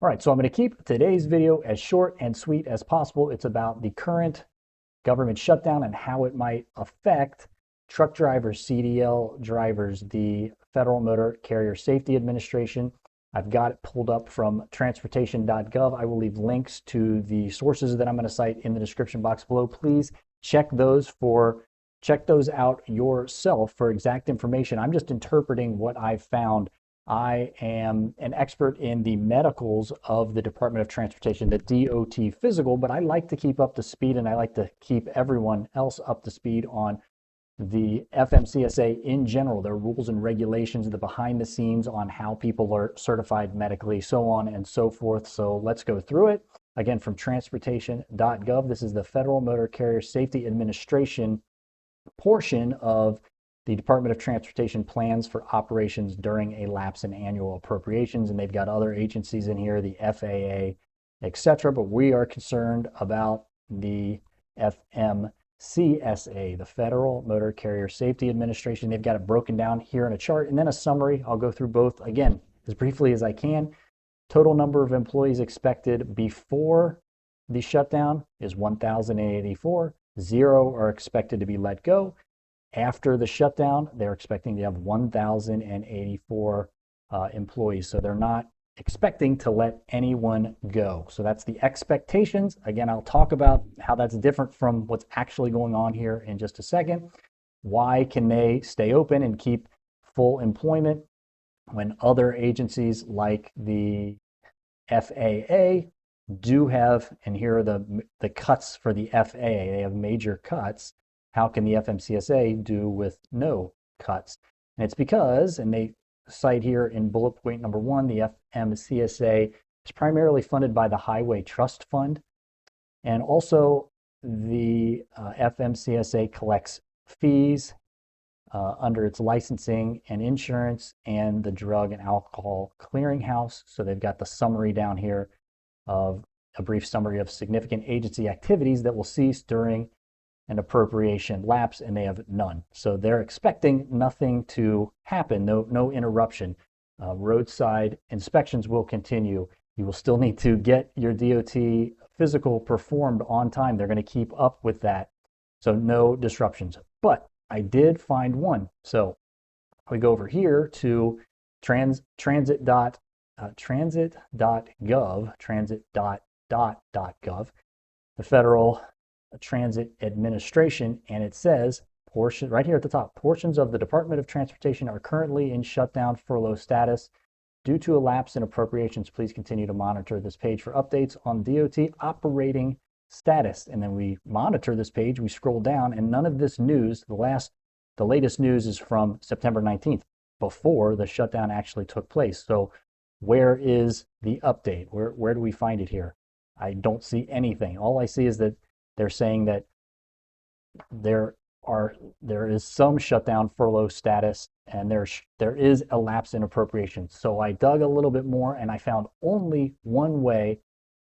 All right, so I'm going to keep today's video as short and sweet as possible. It's about the current government shutdown and how it might affect truck drivers, CDL drivers, the Federal Motor Carrier Safety Administration. I've got it pulled up from transportation.gov. I will leave links to the sources that I'm going to cite in the description box below. Please check those out yourself for exact information. I'm just interpreting what I've found. I am an expert in the medicals of the Department of Transportation, the DOT physical, but I like to keep up to speed and I like to keep everyone else up to speed on the FMCSA in general, their rules and regulations, the behind the scenes on how people are certified medically, so on and so forth. So let's go through it. Again, from transportation.gov, this is the Federal Motor Carrier Safety Administration portion of the Department of Transportation plans for operations during a lapse in annual appropriations. And they've got other agencies in here, the FAA, etc. But we are concerned about the FMCSA, the Federal Motor Carrier Safety Administration. They've got it broken down here in a chart and then a summary. I'll go through both again as briefly as I can. Total number of employees expected before the shutdown is 1,084. 0 are expected to be let go. After the shutdown, they're expecting to have 1,084 employees. So they're not expecting to let anyone go. So that's the expectations. Again, I'll talk about how that's different from what's actually going on here in just a second. Why can they stay open and keep full employment when other agencies like the FAA do have, and here are the cuts for the FAA, they have major cuts. How can the FMCSA do with no cuts? And it's because, and they cite here in bullet point number 1, the FMCSA is primarily funded by the Highway Trust Fund. And also the FMCSA collects fees under its licensing and insurance and the Drug and Alcohol Clearinghouse. So they've got the summary down here of a brief summary of significant agency activities that will cease during an appropriation lapse, and they have none. So they're expecting nothing to happen, no interruption. Roadside inspections will continue. You will still need to get your DOT physical performed on time. They're going to keep up with that. So no disruptions. But I did find one. So we go over here to transit.gov, transit.gov, the Federal Transit Administration, and it says right here at the top, portions of the Department of Transportation are currently in shutdown furlough status due to a lapse in appropriations. Please continue to monitor this page for updates on DOT operating status. And then we monitor this page, we scroll down, and none of this news, the latest news is from September 19th, before the shutdown actually took place. So where is the update? Where do we find it here? I don't see anything. All I see is that they're saying that there is some shutdown furlough status and there is a lapse in appropriations. So I dug a little bit more and I found only one way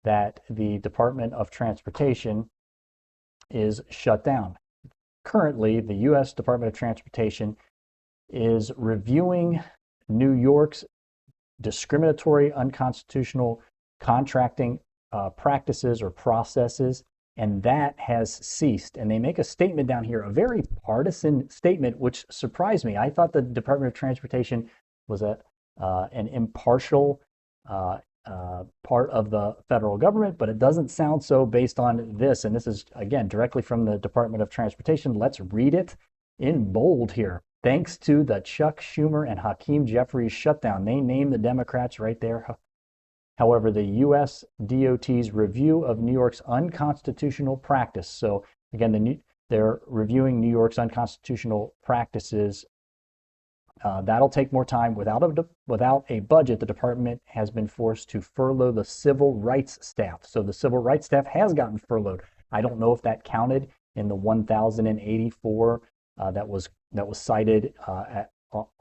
that the Department of Transportation is shut down. Currently, the U.S. Department of Transportation is reviewing New York's discriminatory, unconstitutional contracting practices or processes, and that has ceased. And they make a statement down here, a very partisan statement, which surprised me. I thought the Department of Transportation was an impartial part of the federal government, but it doesn't sound so based on this. And this is, again, directly from the Department of Transportation. Let's read it in bold here. Thanks to the Chuck Schumer and Hakeem Jeffries shutdown. They name the Democrats right there. However, the U.S. DOT's review of New York's unconstitutional practice. So again, they're reviewing New York's unconstitutional practices. That'll take more time. Without a budget, the department has been forced to furlough the civil rights staff. So the civil rights staff has gotten furloughed. I don't know if that counted in the 1,084 that was cited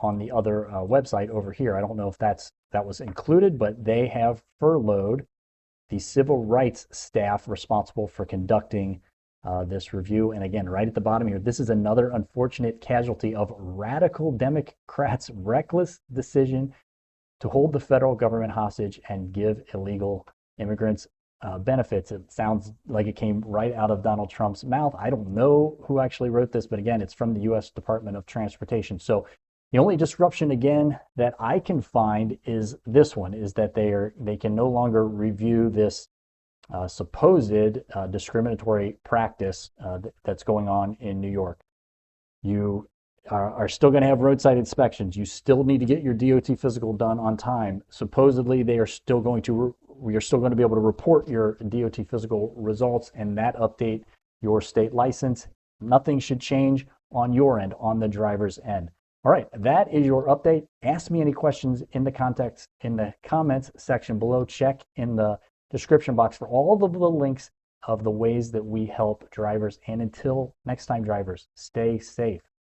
on the other website over here. I don't know if that was included, but they have furloughed the civil rights staff responsible for conducting this review. And again, right at the bottom here, this is another unfortunate casualty of radical Democrats' reckless decision to hold the federal government hostage and give illegal immigrants benefits. It sounds like it came right out of Donald Trump's mouth. I don't know who actually wrote this, but again, it's from the U.S. Department of Transportation. So the only disruption again that I can find is this one, is that they can no longer review this supposed discriminatory practice that's going on in New York. You are still going to have roadside inspections. You still need to get your DOT physical done on time. Supposedly, we are still going to be able to report your DOT physical results and that update your state license. Nothing should change on your end, on the driver's end. All right, that is your update. Ask me any questions in the comments section below. Check in the description box for all of the links of the ways that we help drivers. And until next time, drivers, stay safe.